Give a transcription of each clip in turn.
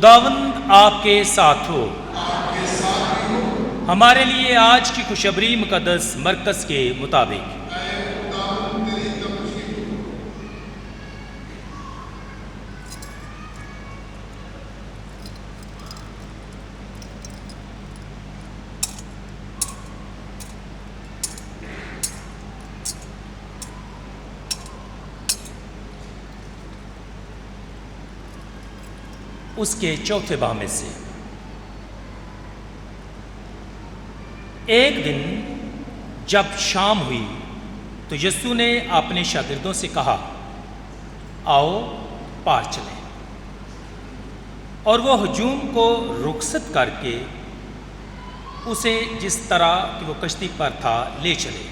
خداوند آپ کے ساتھ ہو۔ ہمارے لیے آج کی خوشخبری مقدس مرکز کے مطابق۔ اس کے چوتھے باب میں سے ایک دن جب شام ہوئی تو یسوع نے اپنے شاگردوں سے کہا، آؤ پار چلیں۔ اور وہ ہجوم کو رخصت کر کے اسے جس طرح کہ وہ کشتی پر تھا لے چلے،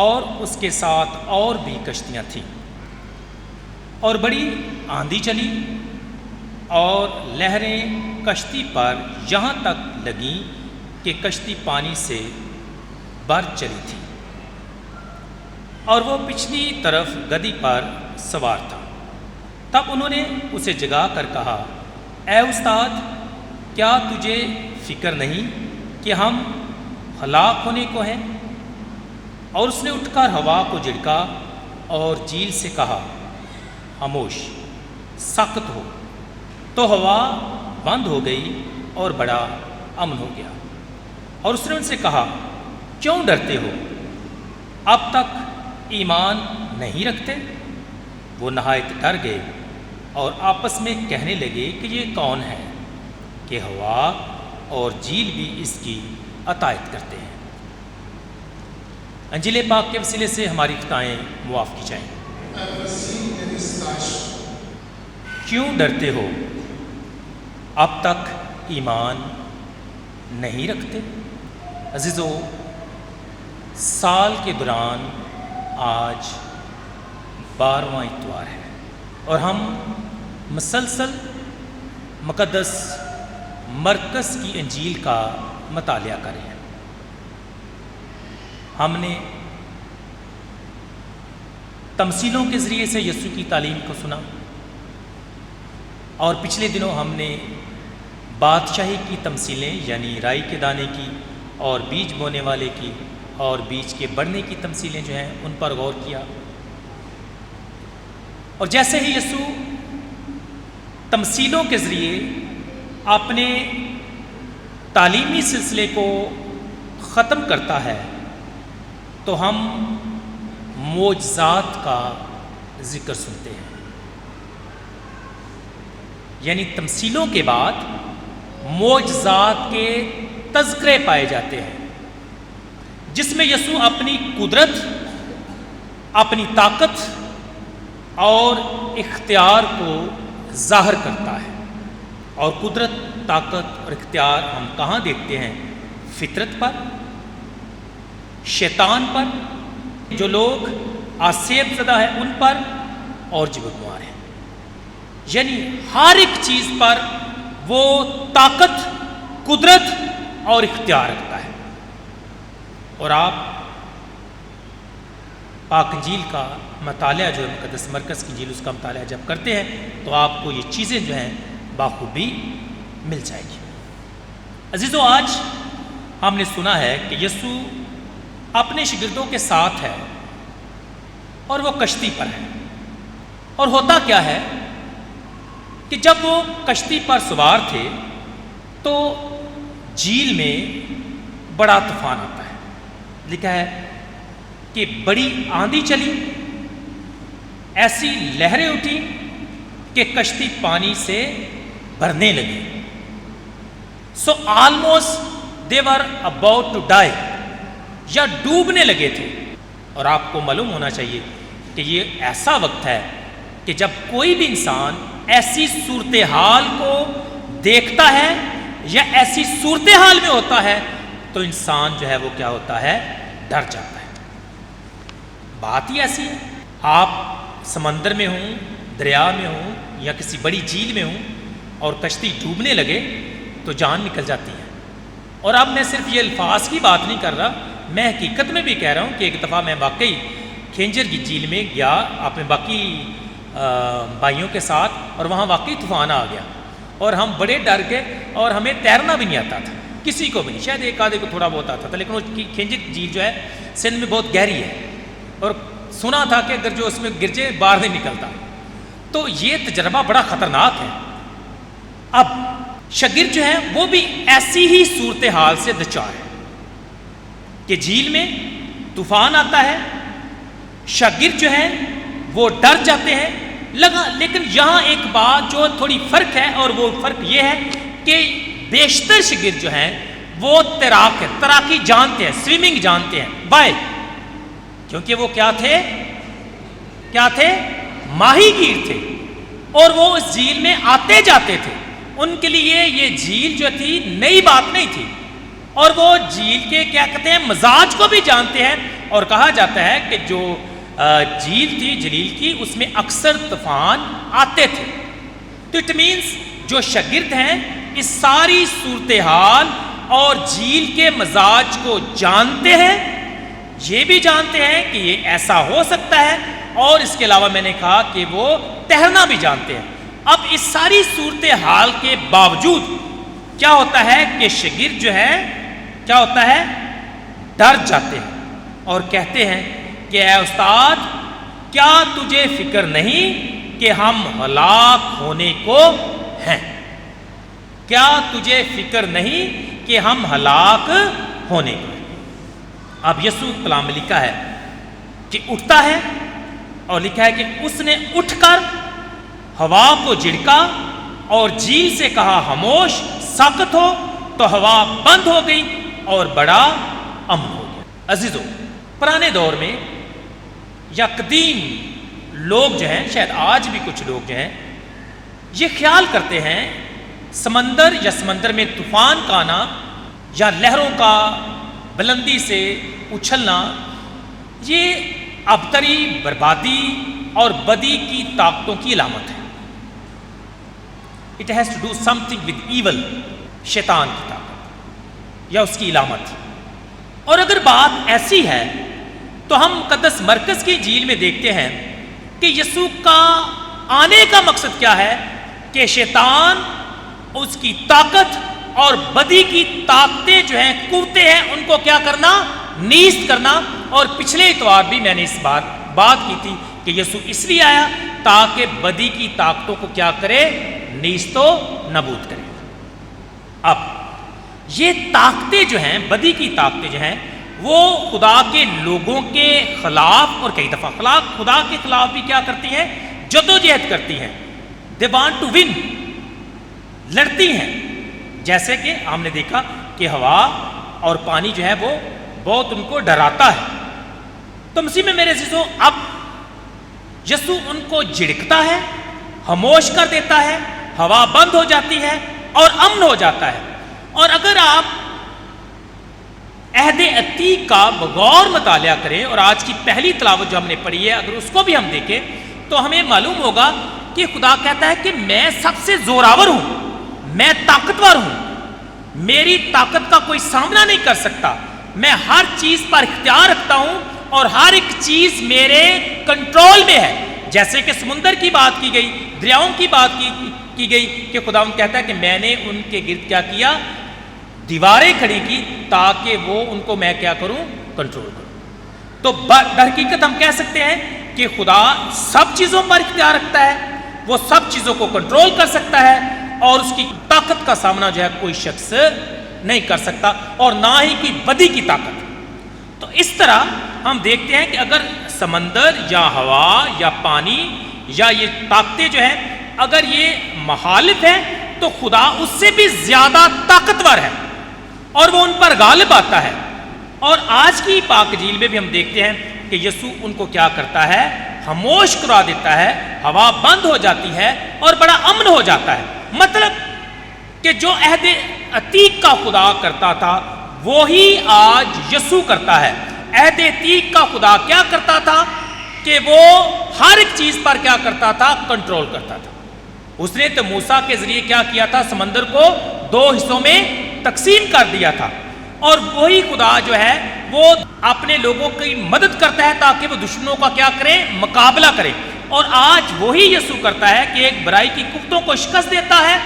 اور اس کے ساتھ اور بھی کشتیاں تھیں، اور بڑی آندھی چلی اور لہریں کشتی پر یہاں تک لگیں کہ کشتی پانی سے بھر چلی تھی، اور وہ پچھلی طرف گدی پر سوار تھا۔ تب انہوں نے اسے جگا کر کہا، اے استاد، کیا تجھے فکر نہیں کہ ہم ہلاک ہونے کو ہیں؟ اور اس نے اٹھ کر ہوا کو جھڑکا اور جھیل سے کہا، خاموش، ساکت ہو۔ تو ہوا بند ہو گئی اور بڑا امن ہو گیا۔ اور اس نے ان سے کہا، کیوں ڈرتے ہو؟ اب تک ایمان نہیں رکھتے؟ وہ نہایت ڈر گئے اور آپس میں کہنے لگے کہ یہ کون ہے کہ ہوا اور جھیل بھی اس کی اطاعت کرتے ہیں۔ انجیل پاک کے وسیلے سے ہماری خطائیں معاف کی جائیں۔ کیوں ڈرتے ہو؟ اب تک ایمان نہیں رکھتے؟ عزیزو، سال کے دوران آج 12واں اتوار ہے اور ہم مسلسل مقدس مرکز کی انجیل کا مطالعہ کر رہے ہیں۔ ہم نے تمثیلوں کے ذریعے سے یسوع کی تعلیم کو سنا، اور پچھلے دنوں ہم نے بادشاہی کی تمثیلیں یعنی رائی کے دانے کی اور بیج بونے والے کی اور بیج کے بڑھنے کی تمثیلیں جو ہیں ان پر غور کیا۔ اور جیسے ہی یسوع تمثیلوں کے ذریعے اپنے تعلیمی سلسلے کو ختم کرتا ہے تو ہم معجزات کا ذکر سنتے ہیں، یعنی تمثیلوں کے بعد معجزات کے تذکرے پائے جاتے ہیں، جس میں یسوع اپنی قدرت، اپنی طاقت اور اختیار کو ظاہر کرتا ہے۔ اور قدرت، طاقت اور اختیار ہم کہاں دیکھتے ہیں؟ فطرت پر، شیطان پر، جو لوگ آسیب زدہ ہیں ان پر، اور جو بیمار ہیں، یعنی ہر ایک چیز پر وہ طاقت، قدرت اور اختیار رکھتا ہے۔ اور آپ پاک انجیل کا مطالعہ جو ہے مقدس مرکز کی انجیل، اس کا مطالعہ جب کرتے ہیں تو آپ کو یہ چیزیں جو ہیں بخوبی مل جائے گی۔ عزیزو، آج ہم نے سنا ہے کہ یسوع اپنے شاگردوں کے ساتھ ہے اور وہ کشتی پر ہے۔ اور ہوتا کیا ہے کہ جب وہ کشتی پر سوار تھے تو جھیل میں بڑا طوفان آتا ہے۔ لکھا ہے کہ بڑی آندھی چلی، ایسی لہریں اٹھی کہ کشتی پانی سے بھرنے لگی۔ So almost they were about to die, یا ڈوبنے لگے تھے۔ اور آپ کو معلوم ہونا چاہیے کہ یہ ایسا وقت ہے کہ جب کوئی بھی انسان ایسی صورتحال کو دیکھتا ہے یا ایسی صورتحال میں ہوتا ہے تو انسان جو ہے وہ کیا ہوتا ہے؟ ڈر جاتا ہے۔ بات ہی ایسی ہے، آپ سمندر میں ہوں، دریا میں ہوں یا کسی بڑی جھیل میں ہوں اور کشتی ڈوبنے لگے تو جان نکل جاتی ہے۔ اور اب میں صرف یہ الفاظ کی بات نہیں کر رہا، میں حقیقت میں بھی کہہ رہا ہوں کہ ایک دفعہ میں واقعی کھینجر کی جھیل میں گیا اپنے باقی بھائیوں کے ساتھ، اور وہاں واقعی طوفان آ گیا اور ہم بڑے ڈر گئے اور ہمیں تیرنا بھی نہیں آتا تھا، کسی کو بھی نہیں، شاید ایک آدھے کو تھوڑا بہت آتا تھا، لیکن وہ کھنجر جھیل جو ہے سندھ میں بہت گہری ہے اور سنا تھا کہ اگر جو اس میں گر جائے باہر نہیں نکلتا، تو یہ تجربہ بڑا خطرناک ہے۔ اب شاگرد جو ہے وہ بھی ایسی ہی صورتحال سے دوچار ہے کہ جھیل میں طوفان آتا ہے، شاگرد جو ہیں وہ ڈر جاتے ہیں لگا، لیکن یہاں ایک بات جو تھوڑی فرق ہے، اور وہ فرق یہ ہے کہ بیشتر شاگرد جو ہیں وہ تیراک ہے، تیراکی جانتے ہیں، سوئمنگ جانتے ہیں، بائے، کیونکہ وہ کیا تھے ماہی گیر تھے، اور وہ اس جھیل میں آتے جاتے تھے، ان کے لیے یہ جھیل جو تھی نئی بات نہیں تھی، اور وہ جھیل کے کیا کہتے ہیں مزاج کو بھی جانتے ہیں، اور کہا جاتا ہے کہ جو جھیل تھی جلیل کی اس میں اکثر طوفان آتے تھے، تو اٹ مینس جو شاگرد ہیں اس ساری صورتحال اور جھیل کے مزاج کو جانتے ہیں، یہ بھی جانتے ہیں کہ یہ ایسا ہو سکتا ہے، اور اس کے علاوہ میں نے کہا کہ وہ تیرنا بھی جانتے ہیں۔ اب اس ساری صورتحال کے باوجود کیا ہوتا ہے کہ شاگرد جو ہے کیا ہوتا ہے ڈر جاتے ہیں اور کہتے ہیں کہ اے استاد کیا تجھے فکر نہیں کہ ہم ہلاک ہونے کو ہیں؟ کیا تجھے فکر نہیں کہ ہم ہلاک ہونے کو ہیں؟ اب یسوع کلام میں لکھا ہے کہ اٹھتا ہے، اور لکھا ہے کہ اس نے اٹھ کر ہوا کو جھڑکا اور جھیل سے کہا خاموش ساکت ہو، تو ہوا بند ہو گئی اور بڑا امن ہو گیا۔ عزیزو، پرانے دور میں یا قدیم لوگ جو ہیں، شاید آج بھی کچھ لوگ جو ہیں، یہ خیال کرتے ہیں سمندر یا سمندر میں طوفان کا آنا یا لہروں کا بلندی سے اچھلنا یہ ابتری، بربادی اور بدی کی طاقتوں کی علامت ہے۔ It has to do something with evil، شیطان کی طاقت یا اس کی علامت۔ اور اگر بات ایسی ہے تو ہم مقدس مرکز کی جھیل میں دیکھتے ہیں کہ یسوع کا آنے کا مقصد کیا ہے کہ شیطان، اس کی طاقت اور بدی کی طاقتیں جو ہیں، قوتیں ہیں، ان کو کیا کرنا؟ نیست کرنا۔ اور پچھلے اتوار بھی میں نے اس بات کی تھی کہ یسوع اس لیے آیا تاکہ بدی کی طاقتوں کو کیا کرے؟ نیست و نابود کرے۔ اب یہ طاقتیں جو ہیں، بدی کی طاقتیں جو ہیں، وہ خدا کے لوگوں کے خلاف، اور کئی دفعہ خدا کے خلاف بھی کیا کرتی ہیں؟ جدوجہد کرتی ہیں۔ دے وانٹ ٹو ون، لڑتی ہیں۔ جیسے کہ ہم نے دیکھا کہ ہوا اور پانی جو ہے وہ بہت ان کو ڈراتا ہے۔ تو مسیح میں میرے عزیزو، اب یسوع ان کو جھڑکتا ہے، خاموش کر دیتا ہے، ہوا بند ہو جاتی ہے اور امن ہو جاتا ہے۔ اور اگر آپ عہد عتیق کا بغور مطالعہ کریں اور آج کی پہلی تلاوت جو ہم نے پڑھی ہے اگر اس کو بھی ہم دیکھیں تو ہمیں معلوم ہوگا کہ خدا کہتا ہے کہ میں سب سے زوراور ہوں، میں طاقتور ہوں، میری طاقت کا کوئی سامنا نہیں کر سکتا، میں ہر چیز پر اختیار رکھتا ہوں اور ہر ایک چیز میرے کنٹرول میں ہے۔ جیسے کہ سمندر کی بات کی گئی، دریاؤں کی بات کی گئی کہ خدا کہتا ہے کہ میں نے ان کے گرد کیا کیا؟ دیواریں کھڑی کی تاکہ وہ ان کو میں کیا کروں؟ کنٹرول کروں۔ تو در حقیقت ہم کہہ سکتے ہیں کہ خدا سب چیزوں پر اختیار رکھتا ہے، وہ سب چیزوں کو کنٹرول کر سکتا ہے، اور اس کی طاقت کا سامنا جو ہے کوئی شخص نہیں کر سکتا، اور نہ ہی کوئی بدی کی طاقت۔ تو اس طرح ہم دیکھتے ہیں کہ اگر سمندر یا ہوا یا پانی یا یہ طاقتیں جو ہیں اگر یہ مخالف ہیں تو خدا اس سے بھی زیادہ طاقتور ہے اور وہ ان پر غالب آتا ہے۔ اور آج کی پاک انجیل میں بھی ہم دیکھتے ہیں کہ یسوع ان کو کیا کرتا ہے؟ خاموش کرا دیتا ہے، ہوا بند ہو جاتی ہے اور بڑا امن ہو جاتا ہے۔ مطلب کہ جو عہد عتیق کا خدا کرتا تھا وہی آج یسوع کرتا ہے۔ عہد عتیق کا خدا کیا کرتا تھا کہ وہ ہر ایک چیز پر کیا کرتا تھا؟ کنٹرول کرتا تھا۔ اس نے تو موسیٰ کے ذریعے کیا کیا تھا؟ سمندر کو 2 حصوں میں تقسیم کر دیا تھا، اور وہی خدا جو ہے وہ اپنے لوگوں کی مدد کرتا ہے تاکہ وہ دشمنوں کا کیا کرے؟ مقابلہ کرے۔ اور آج وہی یسوع کرتا ہے کہ ایک برائی کی قوتوں کو شکست دیتا ہے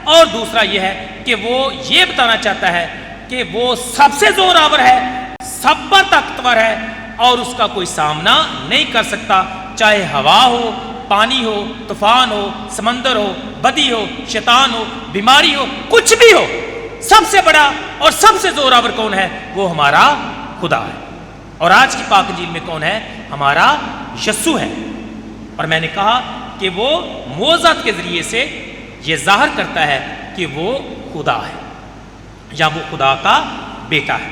اور دوسرا یہ ہے کہ وہ یہ بتانا چاہتا ہے کہ وہ سب سے زور آور ہے، سب پر طاقتور ہے اور اس کا کوئی سامنا نہیں کر سکتا، چاہے ہوا ہو، پانی ہو، طوفان ہو، سمندر ہو، بدی ہو، شیطان ہو، بیماری ہو، کچھ بھی ہو۔ سب سے بڑا اور سب سے زور آور کون ہے؟ وہ ہمارا خدا ہے۔ اور آج کی پاک انجیل میں کون ہے؟ ہمارا یسوع ہے۔ اور میں نے کہا کہ وہ معجزات کے ذریعے سے یہ ظاہر کرتا ہے کہ وہ خدا ہے یا وہ خدا کا بیٹا ہے۔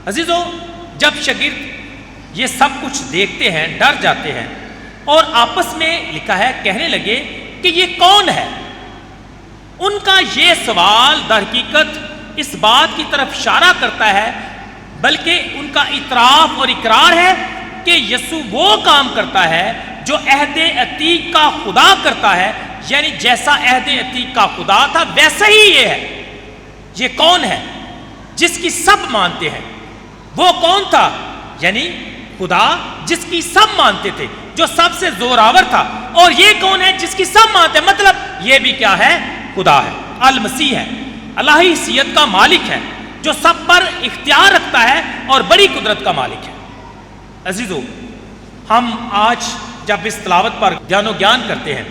عزیزو، جب شاگرد یہ سب کچھ دیکھتے ہیں، ڈر جاتے ہیں اور آپس میں لکھا ہے کہنے لگے کہ یہ کون ہے؟ ان کا یہ سوال در حقیقت اس بات کی طرف اشارہ کرتا ہے، بلکہ ان کا اعتراف اور اقرار ہے کہ یسوع وہ کام کرتا ہے جو عہد عتیق کا خدا کرتا ہے، یعنی جیسا عہد عتیق کا خدا تھا ویسا ہی یہ ہے۔ یہ کون ہے؟ جس کی سب مانتے ہیں۔ وہ کون تھا؟ یعنی خدا جس کی سب مانتے تھے، جو سب سے زور آور تھا۔ اور یہ کون ہے جس کی سب مانتے ہیں؟ مطلب یہ بھی کیا ہے؟ خدا ہے، المسیح ہے، الہی حیثیت کا مالک ہے، جو سب پر اختیار رکھتا ہے اور بڑی قدرت کا مالک ہے۔ عزیزو، ہم آج جب اس تلاوت پر دھیان و گیان کرتے ہیں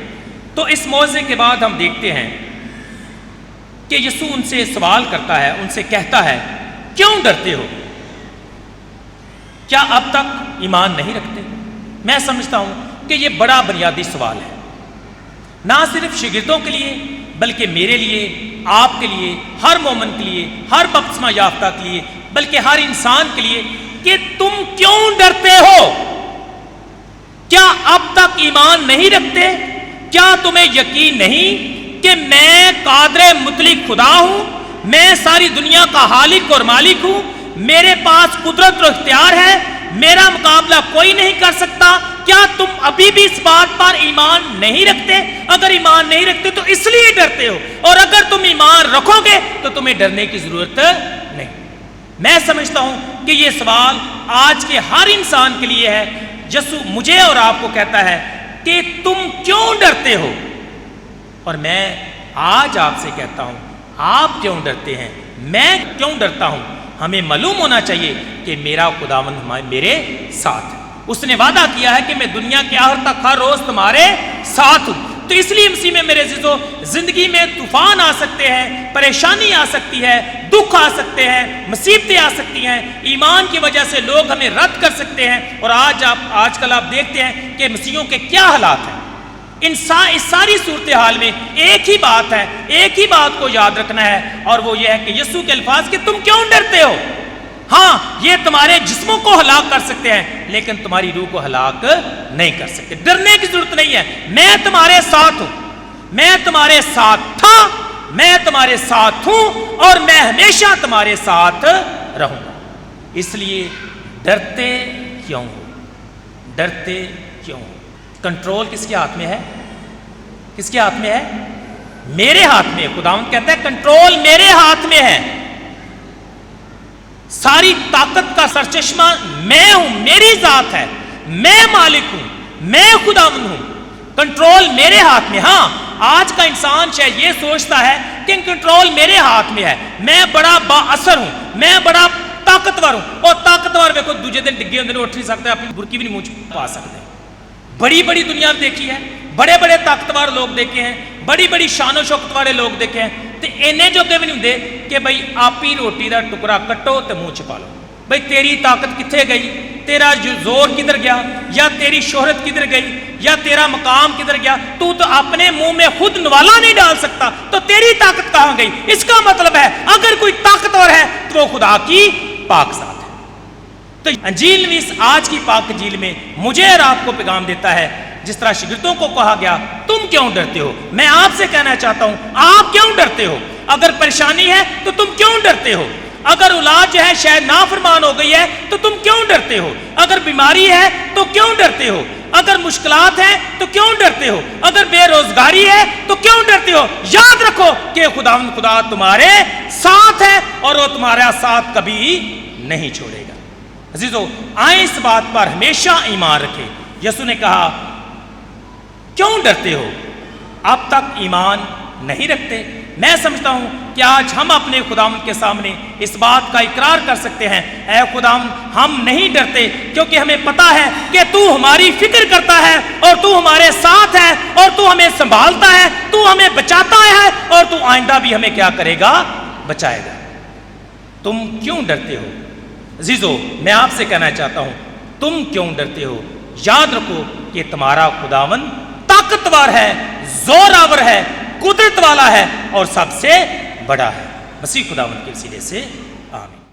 تو اس معجزے کے بعد ہم دیکھتے ہیں کہ یسوع ان سے سوال کرتا ہے، ان سے کہتا ہے، کیوں ڈرتے ہو؟ کیا اب تک ایمان نہیں رکھتے؟ میں سمجھتا ہوں کہ یہ بڑا بنیادی سوال ہے، نہ صرف شاگردوں کے لیے بلکہ میرے لیے، آپ کے لیے، ہر مومن کے لیے، ہر بپتسمہ یافتہ کے لیے، بلکہ ہر انسان کے لیے، کہ تم کیوں ڈرتے ہو؟ کیا اب تک ایمان نہیں رکھتے؟ کیا تمہیں یقین نہیں کہ میں قادر مطلق خدا ہوں؟ میں ساری دنیا کا خالق اور مالک ہوں، میرے پاس قدرت اور اختیار ہے، میرا مقابلہ کوئی نہیں کر سکتا۔ کیا تم ابھی بھی اس بات پر ایمان نہیں رکھتے؟ اگر ایمان نہیں رکھتے تو اس لیے ڈرتے ہو، اور اگر تم ایمان رکھو گے تو تمہیں ڈرنے کی ضرورت نہیں۔ میں سمجھتا ہوں کہ یہ سوال آج کے ہر انسان کے لیے ہے۔ یسوع مجھے اور آپ کو کہتا ہے کہ تم کیوں ڈرتے ہو؟ اور میں آج آپ سے کہتا ہوں، آپ کیوں ڈرتے ہیں؟ میں کیوں ڈرتا ہوں؟ ہمیں معلوم ہونا چاہیے کہ میرا خداوند میرے ساتھ ہے۔ اس نے وعدہ کیا ہے کہ میں دنیا کے آخر تک ہر روز تمہارے ساتھ ہوں۔ تو اس لیے مسیح میں میرے عزیزو، زندگی میں طوفان آ سکتے ہیں، پریشانی آ سکتی ہے، دکھ آ سکتے ہیں، مصیبتیں آ سکتی ہیں، ایمان کی وجہ سے لوگ ہمیں رد کر سکتے ہیں۔ اور آج کل آپ دیکھتے ہیں کہ مسیحیوں کے کیا حالات ہیں۔ اس ساری صورتحال میں ایک ہی بات ہے، ایک ہی بات کو یاد رکھنا ہے، اور وہ یہ ہے کہ یسوع کے الفاظ کہ تم کیوں ڈرتے ہو؟ ہاں، یہ تمہارے جسموں کو ہلاک کر سکتے ہیں لیکن تمہاری روح کو ہلاک نہیں کر سکتے۔ ڈرنے کی ضرورت نہیں ہے، میں تمہارے ساتھ ہوں، میں تمہارے ساتھ تھا، میں تمہارے ساتھ ہوں، اور میں ہمیشہ تمہارے ساتھ رہوں گا۔ اس لیے ڈرتے کیوں ہو؟ ڈرتے کیوں ہو؟ کنٹرول کس کے ہاتھ میں ہے؟ کس کے ہاتھ میں ہے؟ میرے ہاتھ میں۔ خداوند کہتا ہے کنٹرول میرے ہاتھ میں ہے، ساری طاقت کا سرچشمہ میں ہوں، میری ذات ہے، میں مالک ہوں، میں خداوند ہوں، کنٹرول میرے ہاتھ میں۔ ہاں، آج کا انسان شاید یہ سوچتا ہے کہ کنٹرول میرے ہاتھ میں ہے، میں بڑا با اثر ہوں، میں بڑا طاقتور ہوں۔ اور طاقتور ویکھو دوجے دن ڈگے ہوندے نے، اٹھ نہیں سکتے، اپنی برکی بھی نہیں منہ پا سکتے۔ بڑی بڑی دنیا دیکھی ہے، بڑے بڑے طاقتور لوگ دیکھے ہیں، بڑی بڑی شان و شوکت والے لوگ دیکھے ہیں، تے اینے جوگے بھی نہیں ہوندے کہ بھئی آپ ہی روٹی دا ٹکڑا کٹو تے منہ چھپا لو۔ بھئی تیری طاقت کتھے گئی؟ تیرا زور کدھر گیا؟ یا تیری شہرت کدھر گئی؟ یا تیرا مقام کدھر گیا؟ تو اپنے منہ میں خود نوالا نہیں ڈال سکتا، تو تیری طاقت کہاں گئی؟ اس کا مطلب ہے اگر کوئی طاقتور ہے تو وہ خدا کی پاک ذات ہے۔ تو انجیل نویس آج کی پاک انجیل میں مجھے اور آپ کو پیغام دیتا ہے، جس طرح شاگردوں کو کہا گیا تم کیوں ڈرتے ہو، میں آپ سے کہنا چاہتا ہوں آپ کیوں ڈرتے ہو؟ اگر پریشانی ہے تو تم کیوں ڈرتے ہو؟ اگر اولاد جو ہے شاید نافرمان ہو گئی ہے تو تم کیوں ڈرتے ہو؟ اگر بیماری ہے تو کیوں ڈرتے ہو؟ اگر مشکلات ہیں تو کیوں ڈرتے ہو؟ اگر بے روزگاری ہے تو کیوں ڈرتے ہو؟ یاد رکھو کہ خدا تمہارے ساتھ ہے اور وہ تمہارا ساتھ کبھی نہیں چھوڑے گا۔ عزیزو، آئیں اس بات پر ہمیشہ ایمان رکھیں۔ یسوع نے کہا کیوں ڈرتے ہو؟ اب تک ایمان نہیں رکھتے؟ میں سمجھتا ہوں کہ آج ہم اپنے خداوند کے سامنے اس بات کا اقرار کر سکتے ہیں، اے خداوند ہم نہیں ڈرتے، کیونکہ ہمیں پتہ ہے کہ تو ہماری فکر کرتا ہے اور تو ہمارے ساتھ ہے اور تو ہمیں سنبھالتا ہے، تو ہمیں بچاتا ہے اور تو آئندہ بھی ہمیں کیا کرے گا؟ بچائے گا۔ تم کیوں ڈرتے ہو؟ عزیزو، میں آپ سے کہنا چاہتا ہوں، تم کیوں ڈرتے ہو؟ یاد رکھو کہ تمہارا خداوند طاقتور ہے، زور آور ہے، قدرت والا ہے اور سب سے بڑا ہے۔ مسیح خداوند کے وسیلے سے آمین۔